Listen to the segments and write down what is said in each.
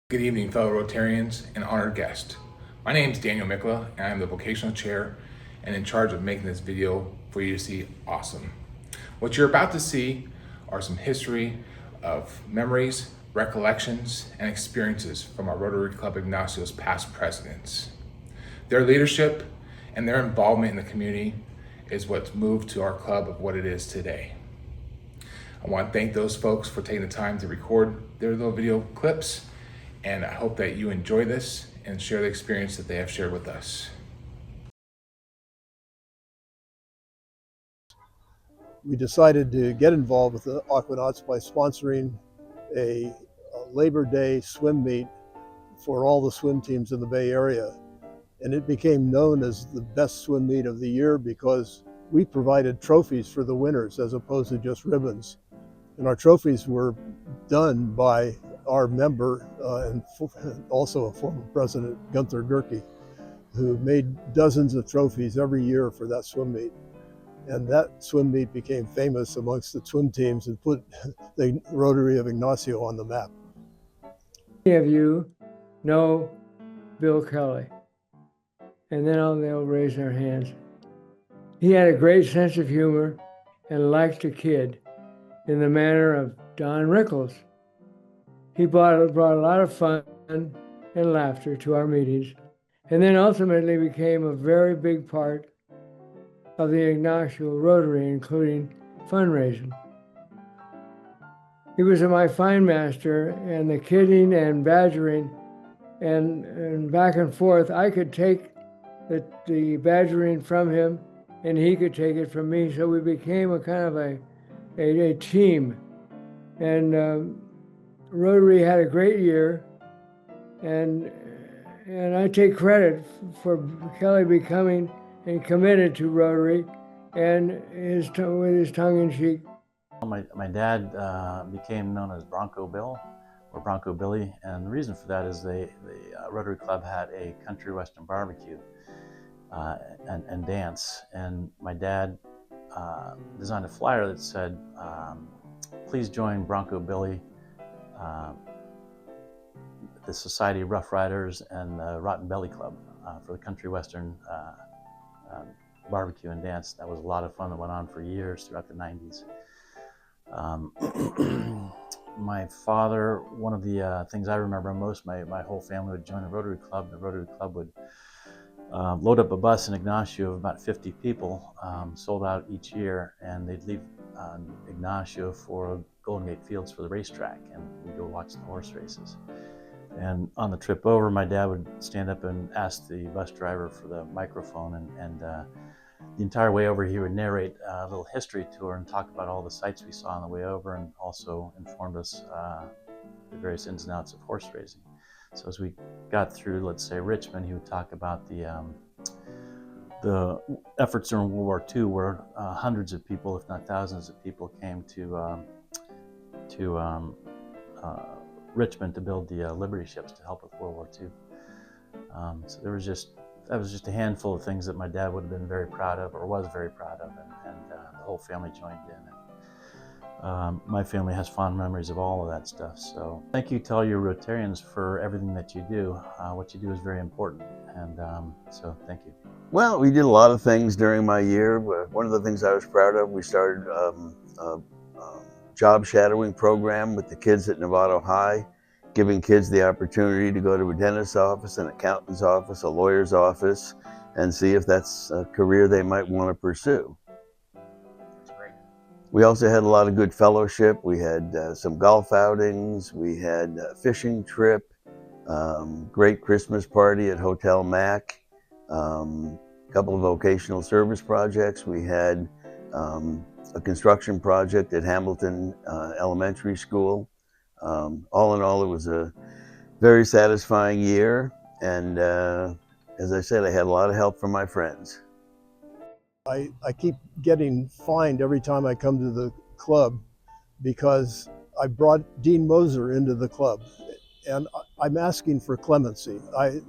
Good evening, fellow Rotarians and honored guests. My name is Daniel Mikla, and I'm the vocational chair and in charge of making this video for you to see awesome. What you're about to see are some history of memories, recollections, and experiences from our Rotary Club of Ignacio's past presidents. Their leadership and their involvement in the community is what's moved to our club of what it is today. I want to thank those folks for taking the time to record their little video clips, and I hope that you enjoy this and share the experience that they have shared with us. We decided to get involved with the Aquanauts by sponsoring a Labor Day swim meet for all the swim teams in the Bay Area. And it became known as the best swim meet of the year because we provided trophies for the winners as opposed to just ribbons. And our trophies were done by our member and also a former president, Gunther Gerke, who made dozens of trophies every year for that swim meet. And that swim meet became famous amongst the swim teams and put the Rotary of Ignacio on the map. Many of you know Bill Kelly, and then they'll raise their hands. He had a great sense of humor and liked a kid in the manner of Don Rickles. He brought a lot of fun and laughter to our meetings, and then ultimately became a very big part of the Ignacio Rotary, including fundraising. He was my fine master, and the kidding and badgering and back and forth, I could take the badgering from him and he could take it from me, so we became a kind of a team. And Rotary had a great year, and I take credit for Kelly becoming and committed to Rotary, and with his tongue-in-cheek. My dad became known as Bronco Bill, or Bronco Billy, and the reason for that is the Rotary Club had a country western barbecue and dance, and my dad designed a flyer that said, please join Bronco Billy, the Society of Rough Riders, and the Rotten Belly Club for the country western barbecue and dance. That was a lot of fun that went on for years throughout the 90s. My father, one of the things I remember most, my whole family would join the Rotary Club. The Rotary Club would load up a bus in Ignacio of about 50 people, sold out each year, and they'd leave Ignacio for Golden Gate Fields for the racetrack, and we'd go watch the horse races. And on the trip over, my dad would stand up and ask the bus driver for the microphone, and the entire way over he would narrate a little history tour and talk about all the sights we saw on the way over, and also informed us the various ins and outs of horse racing. So as we got through, let's say, Richmond, he would talk about the efforts during World War II where hundreds of people, if not thousands of people, came to Richmond to build the Liberty ships to help with World War II. So that was just a handful of things that my dad would have been very proud of, or was very proud of, and the whole family joined in. And my family has fond memories of all of that stuff. So thank you to all your Rotarians for everything that you do. What you do is very important, and so thank you. Well, we did a lot of things during my year. One of the things I was proud of, we started a job shadowing program with the kids at Novato High, giving kids the opportunity to go to a dentist's office, an accountant's office, a lawyer's office, and see if that's a career they might want to pursue. That's great. We also had a lot of good fellowship. We had some golf outings. We had a fishing trip, great Christmas party at Hotel Mac, a couple of vocational service projects. We had a construction project at Hamilton Elementary School. All in all, it was a very satisfying year, and as I said, I had a lot of help from my friends. I keep getting fined every time I come to the club because I brought Dean Moser into the club, and I'm asking for clemency. I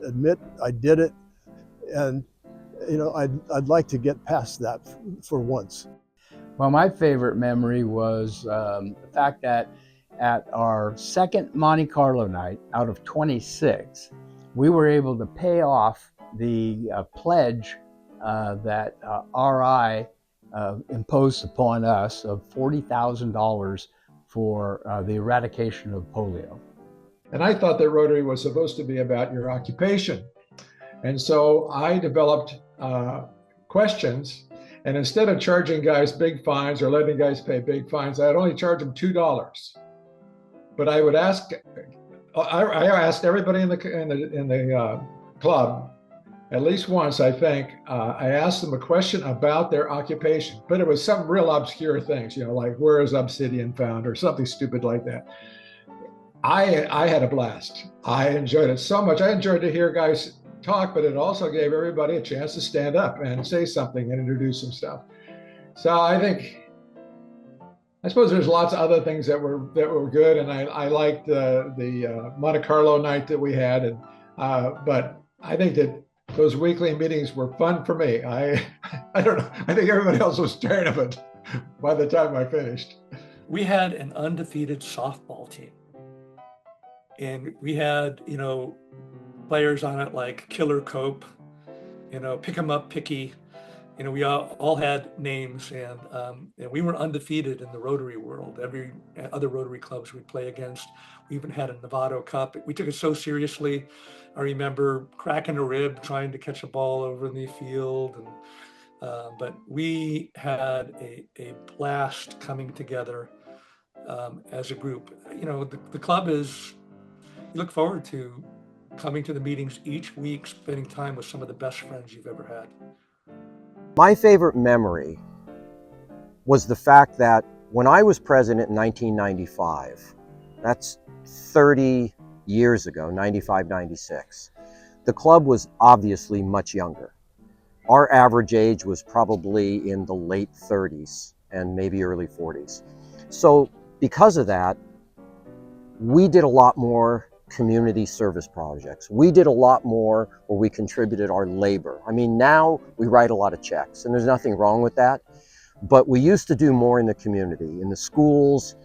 admit I did it, and I'd like to get past that for once. Well, my favorite memory was the fact that at our second Monte Carlo night out of 26, we were able to pay off the pledge that RI imposed upon us of $40,000 for the eradication of polio. And I thought that Rotary was supposed to be about your occupation. And so I developed questions. And instead of charging guys big fines or letting guys pay big fines, I'd only charge them $2. But I would ask, I asked everybody in the club at least once, I think, I asked them a question about their occupation, but it was some real obscure things, like where is obsidian found or something stupid like that. I had a blast. I enjoyed it so much. I enjoyed to hear guys talk, but it also gave everybody a chance to stand up and say something and introduce some stuff. So I suppose there's lots of other things that were good, and I liked the Monte Carlo night that we had, but I think that those weekly meetings were fun for me. I don't know. I think everybody else was tired of it by the time I finished. We had an undefeated softball team, and we had players on it like Killer Cope, Pick 'em Up Picky. We all had names, and we were undefeated in the Rotary world. Every other Rotary clubs we'd play against, we even had a Novato Cup. We took it so seriously. I remember cracking a rib trying to catch a ball over in the field, but we had a blast coming together as a group. The club is. You look forward to coming to the meetings each week, spending time with some of the best friends you've ever had. My favorite memory was the fact that when I was president in 1995, that's 30 years ago, 95, 96, the club was obviously much younger. Our average age was probably in the late 30s and maybe early 40s. So because of that, we did a lot more community service projects. We did a lot more where we contributed our labor. I mean, now we write a lot of checks, and there's nothing wrong with that. But we used to do more in the community, in the schools,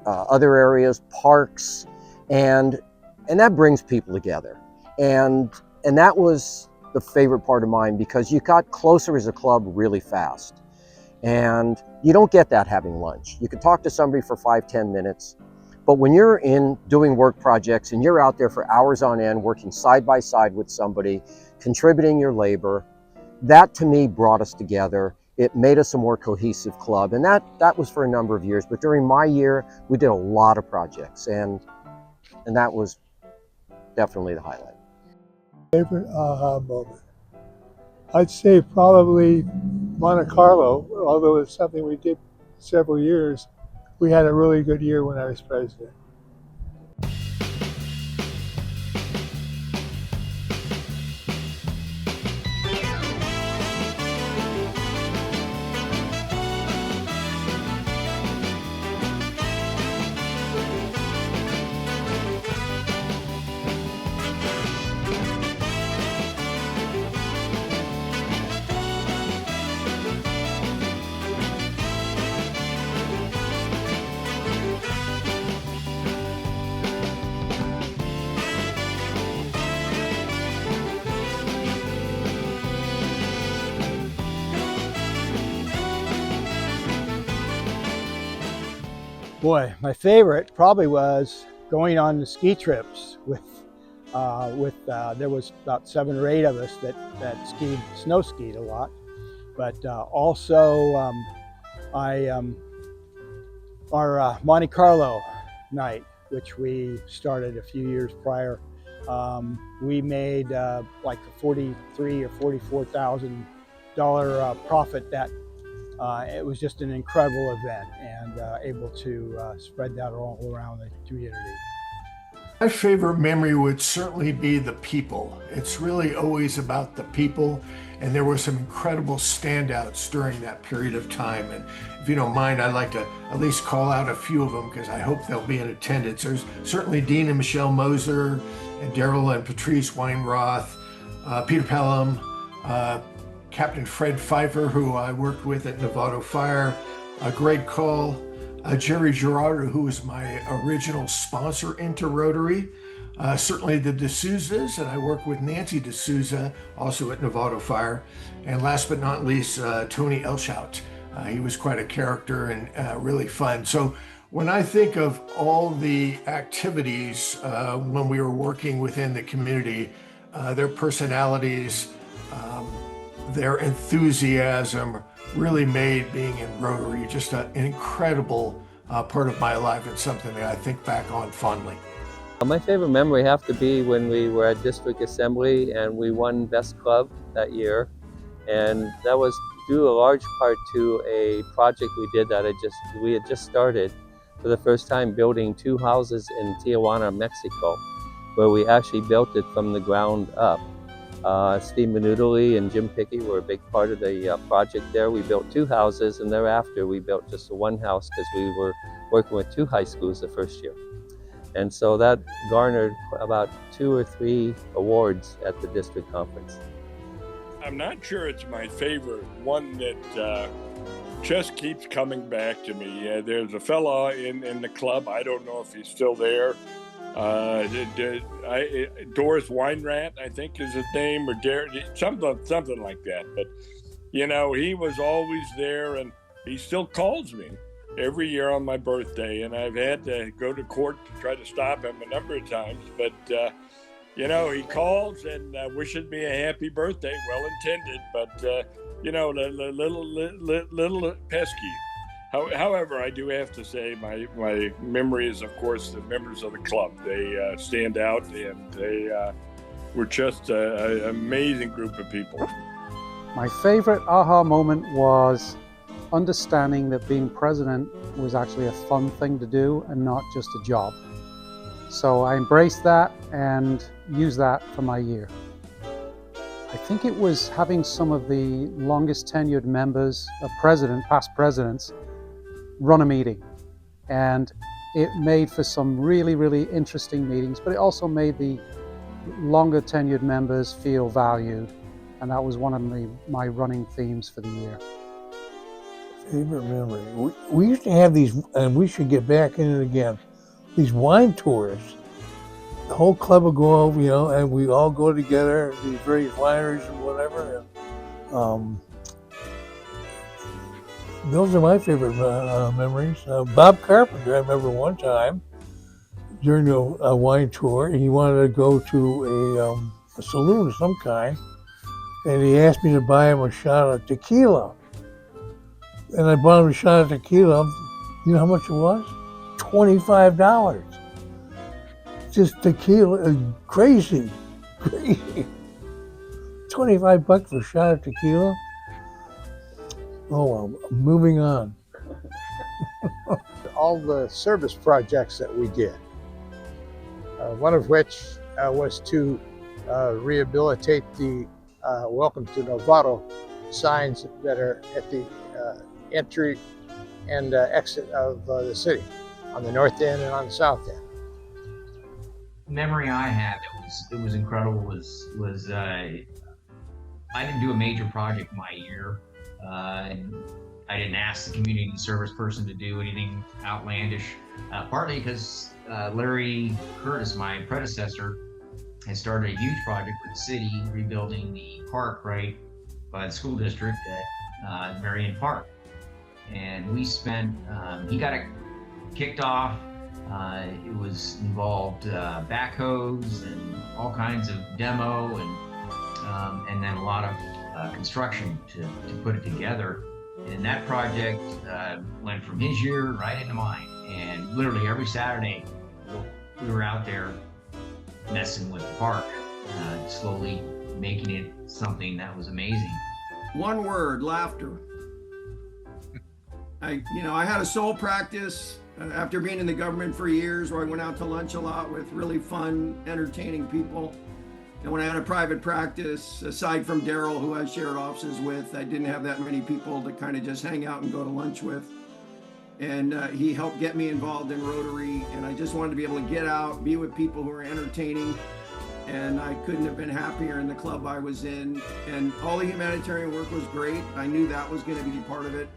other areas, parks, and that brings people together. And that was the favorite part of mine, because you got closer as a club really fast. And you don't get that having lunch. You could talk to somebody for 5-10 minutes. But when you're in doing work projects and you're out there for hours on end, working side by side with somebody, contributing your labor, that to me brought us together. It made us a more cohesive club. And that was for a number of years. But during my year, we did a lot of projects, and that was definitely the highlight. Favorite aha moment? I'd say probably Monte Carlo, although it's something we did several years. We had a really good year when I was president. Boy, my favorite probably was going on the ski trips with there was about 7 or 8 of us that snow skied a lot, but also our Monte Carlo night, which we started a few years prior. We made like a $43,000 or $44,000 profit that. It was just an incredible event, and able to spread that all around the community. My favorite memory would certainly be the people. It's really always about the people, and there were some incredible standouts during that period of time. And if you don't mind, I'd like to at least call out a few of them, because I hope they'll be in attendance. There's certainly Dean and Michelle Moser, and Daryl and Patrice Weinroth, Peter Pelham, Captain Fred Pfeiffer, who I worked with at Novato Fire, Greg Cole, Jerry Gerardo, who was my original sponsor into Rotary. Certainly the D'Souza's, and I work with Nancy D'Souza, also at Novato Fire. And last but not least, Tony Elshout. He was quite a character and really fun. So when I think of all the activities when we were working within the community, their personalities, their enthusiasm really made being in Rotary just an incredible part of my life and something that I think back on fondly. My favorite memory have to be when we were at District Assembly and we won Best Club that year. And that was due a large part to a project we did that we had just started for the first time, building 2 houses in Tijuana, Mexico, where we actually built it from the ground up. Steve Manutoli and Jim Pickey were a big part of the project there. We built 2 houses, and thereafter we built just 1 house because we were working with 2 high schools the first year. And so that garnered about 2 or 3 awards at the district conference. I'm not sure it's my favorite, one that just keeps coming back to me. There's a fella in the club, I don't know if he's still there, Doris Weinrat, I think is his name, or something like that. But, you know, he was always there, and he still calls me every year on my birthday, and I've had to go to court to try to stop him a number of times. But, you know, he calls and wishes me a happy birthday, well intended, but, you know, little pesky. However, I do have to say my memory is, of course, the members of the club. They stand out, and they were just an amazing group of people. My favorite aha moment was understanding that being president was actually a fun thing to do and not just a job. So I embraced that and used that for my year. I think it was having some of the longest tenured members of past presidents, run a meeting. And it made for some really, really interesting meetings, but it also made the longer tenured members feel valued. And that was one of my running themes for the year. Favorite memory. We used to have these, and we should get back in it again, these wine tours. The whole club would go over, you know, and we all go together, these various wineries and whatever. And, those are my favorite memories. Bob Carpenter, I remember one time during a wine tour, he wanted to go to a saloon of some kind, and he asked me to buy him a shot of tequila. And I bought him a shot of tequila. You know how much it was? $25. Just tequila, crazy. 25 bucks for a shot of tequila? Oh, well, moving on. All the service projects that we did, one of which was to rehabilitate the Welcome to Novato signs that are at the entry and exit of the city, on the north end and on the south end. Memory I have, it was incredible, was I didn't do a major project my year. I didn't ask the community service person to do anything outlandish, partly because Larry Curtis, my predecessor, had started a huge project with the city, rebuilding the park right by the school district at Marion Park. And we spent, he got it kicked off. It was involved backhoes and all kinds of demo and then a lot of construction to put it together. And that project went from his year right into mine. And literally every Saturday, we were out there messing with the park, slowly making it something that was amazing. One word: laughter. I had a soul practice after being in the government for years, where I went out to lunch a lot with really fun, entertaining people. And when I had a private practice, aside from Daryl, who I shared offices with, I didn't have that many people to kind of just hang out and go to lunch with. And he helped get me involved in Rotary, and I just wanted to be able to get out, be with people who were entertaining. And I couldn't have been happier in the club I was in. And all the humanitarian work was great. I knew that was going to be part of it.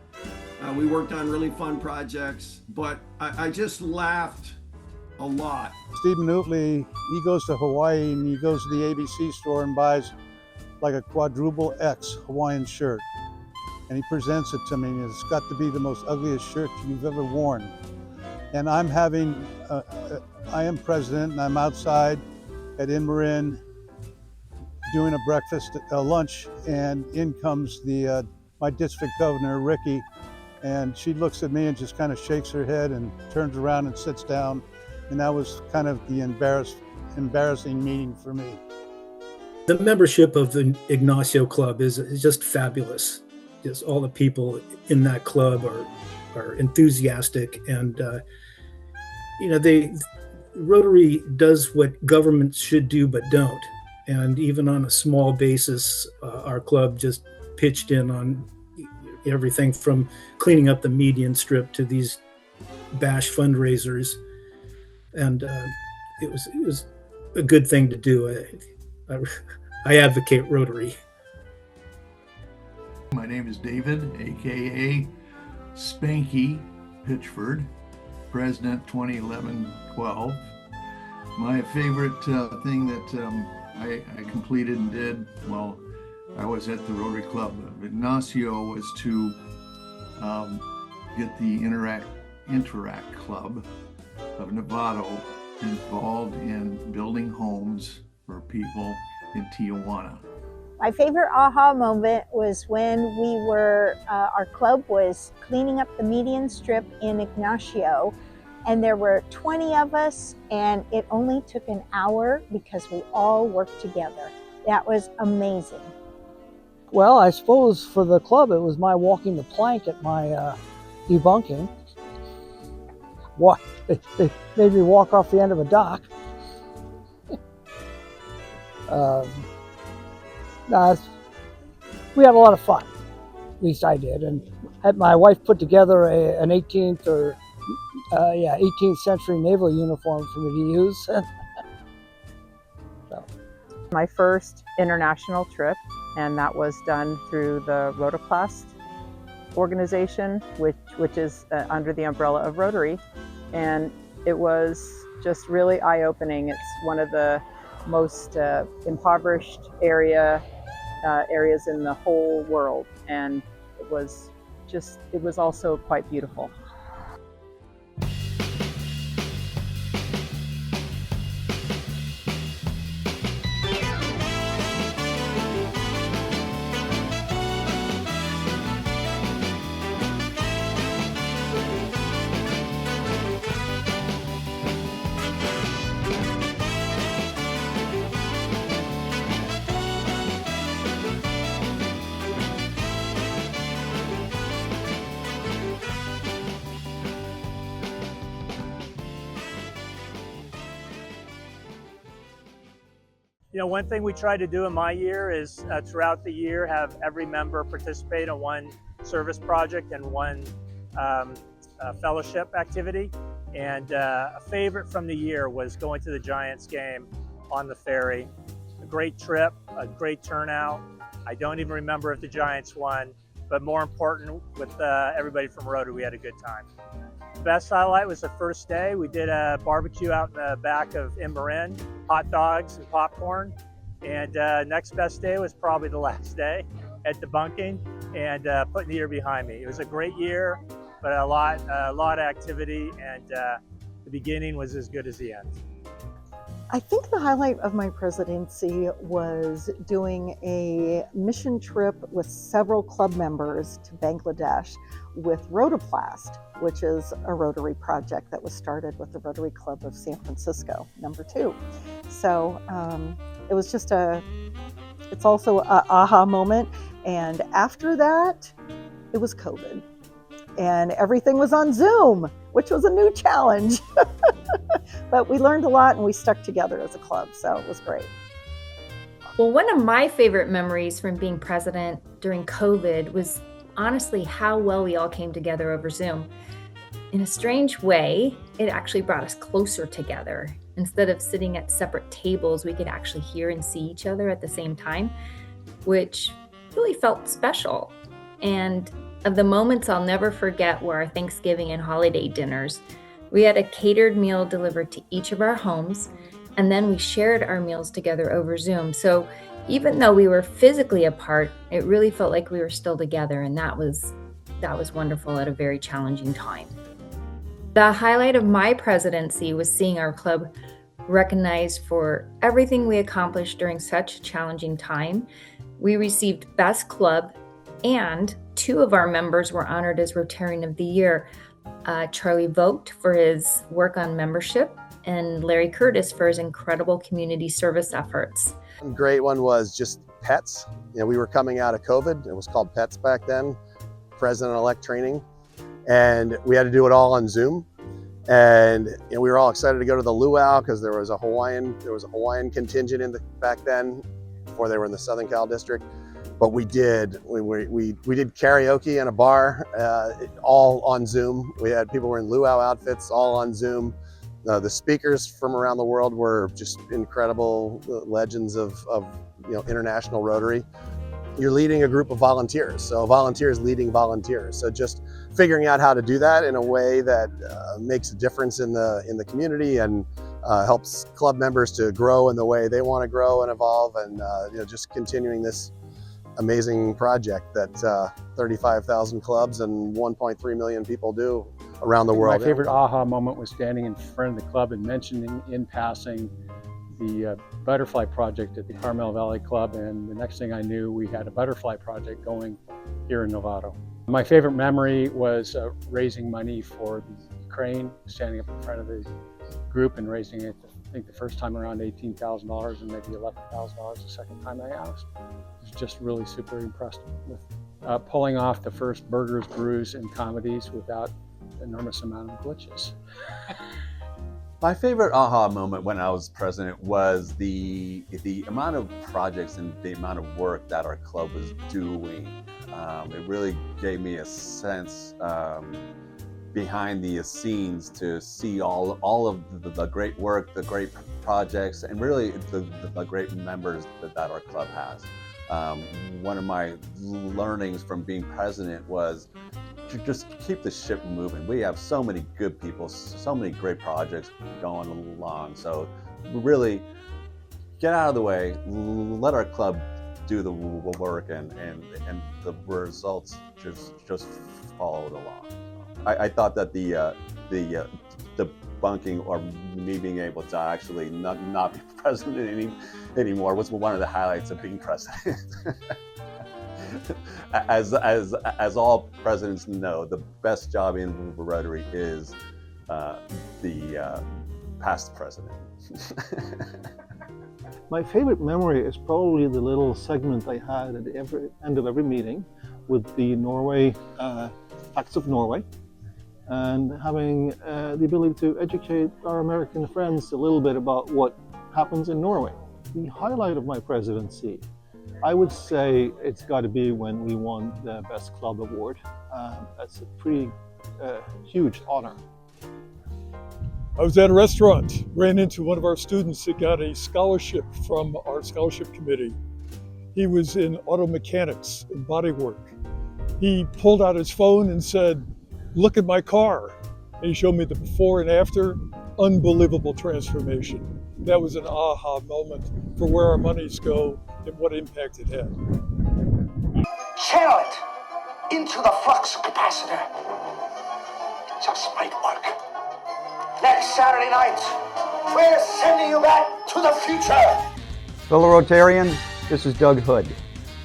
We worked on really fun projects, but I just laughed a lot. Stephen Newtley, he goes to Hawaii and he goes to the ABC store and buys like a quadruple X Hawaiian shirt. And he presents it to me and it's got to be the most ugliest shirt you've ever worn. And I am president and I'm outside at In Marin doing a lunch, and in comes my district governor, Ricky, and she looks at me and just kind of shakes her head and turns around and sits down. And that was kind of the embarrassing meeting for me. The membership of the Ignacio Club is just fabulous. Just all the people in that club are enthusiastic, and Rotary does what governments should do but don't. And even on a small basis, our club just pitched in on everything from cleaning up the median strip to these bash fundraisers. And it was a good thing to do. I advocate Rotary. My name is David, aka Spanky Pitchford, President 2011-12. My favorite thing that I completed and did while I was at the Rotary Club of Ignacio was to get the Interact Club of Novato involved in building homes for people in Tijuana. My favorite aha moment was when our club was cleaning up the median strip in Ignacio, and there were 20 of us, and it only took an hour because we all worked together. That was amazing. Well, I suppose for the club, it was my walking the plank at my debunking. They made me walk off the end of a dock. We had a lot of fun, at least I did, and had my wife put together an 18th century naval uniform for me to use. So. My first international trip, and that was done through the Rotoclast organization, which is under the umbrella of Rotary, and it was just really eye-opening. It's one of the most impoverished areas in the whole world, and it was also quite beautiful. One thing we try to do in my year is throughout the year have every member participate in one service project and one fellowship activity. And a favorite from the year was going to the Giants game on the ferry. A great trip, a great turnout. I don't even remember if the Giants won, but more important, with everybody from Rotary, we had a good time. The best highlight was the first day. We did a barbecue out in the back of In Marin, hot dogs and popcorn. And next best day was probably the last day at debunking and putting the year behind me. It was a great year, but a lot of activity, and the beginning was as good as the end. I think the highlight of my presidency was doing a mission trip with several club members to Bangladesh with Rotoclast, which is a Rotary project that was started with the Rotary Club of San Francisco, #2. So it was just it's also an aha moment. And after that, it was COVID. And everything was on Zoom, which was a new challenge. But we learned a lot and we stuck together as a club, so it was great. Well, one of my favorite memories from being president during COVID was honestly how well we all came together over Zoom. In a strange way, it actually brought us closer together. Instead of sitting at separate tables, we could actually hear and see each other at the same time, which really felt special. And of the moments I'll never forget were our Thanksgiving and holiday dinners. We had a catered meal delivered to each of our homes, and then we shared our meals together over Zoom. So even though we were physically apart, it really felt like we were still together, and that was wonderful at a very challenging time. The highlight of my presidency was seeing our club recognized for everything we accomplished during such a challenging time. We received Best Club, and 2 of our members were honored as Rotarian of the Year. Charlie Vogt for his work on membership, and Larry Curtis for his incredible community service efforts. One great one was just pets. You know, we were coming out of COVID. It was called PETS back then, President-elect training, and we had to do it all on Zoom. And you know, we were all excited to go to the luau because there was a Hawaiian contingent back then before they were in the Southern Cal district. But we did karaoke in a bar, all on Zoom. We had people wearing luau outfits, all on Zoom. The speakers from around the world were just incredible legends of international Rotary. You're leading a group of volunteers, so volunteers leading volunteers. So just figuring out how to do that in a way that makes a difference in the community and helps club members to grow in the way they want to grow and evolve, and just continuing this amazing project that 35,000 clubs and 1.3 million people do around the world. My favorite aha moment was standing in front of the club and mentioning in passing the butterfly project at the Carmel Valley Club, and the next thing I knew, we had a butterfly project going here in Novato. My favorite memory was raising money for the Ukraine, standing up in front of the group and raising it, I think the first time around $18,000 and maybe $11,000 the second time I asked. I was just really super impressed with pulling off the first burgers, brews, and comedies without enormous amount of glitches. My favorite aha moment when I was president was the amount of projects and the amount of work that our club was doing. It really gave me a sense behind the scenes to see all of the great work, the great projects, and really the great members that our club has. One of my learnings from being president was to just keep the ship moving. We have so many good people, so many great projects going along. So really get out of the way, let our club do the work, and the results just followed along. I thought that the debunking or me being able to actually not be president anymore was one of the highlights of being president. As all presidents know, the best job in Rotary is the past president. My favorite memory is probably the little segment I had at the end of every meeting with the Norway facts of Norway, and having the ability to educate our American friends a little bit about what happens in Norway. The highlight of my presidency, I would say it's got to be when we won the Best Club Award. That's a pretty huge honor. I was at a restaurant, ran into one of our students that got a scholarship from our scholarship committee. He was in auto mechanics and bodywork. He pulled out his phone and said, "Look at my car." And he showed me the before and after. Unbelievable transformation. That was an aha moment for where our monies go and what impact it had. Channel it into the flux capacitor. It just might work. Next Saturday night, we're sending you back to the future. Fellow Rotarians, this is Doug Hood.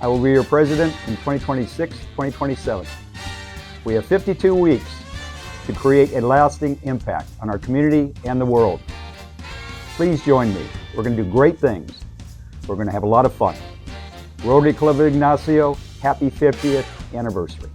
I will be your president in 2026-2027. We have 52 weeks to create a lasting impact on our community and the world. Please join me. We're going to do great things. We're going to have a lot of fun. Rotary Club of Ignacio, happy 50th anniversary.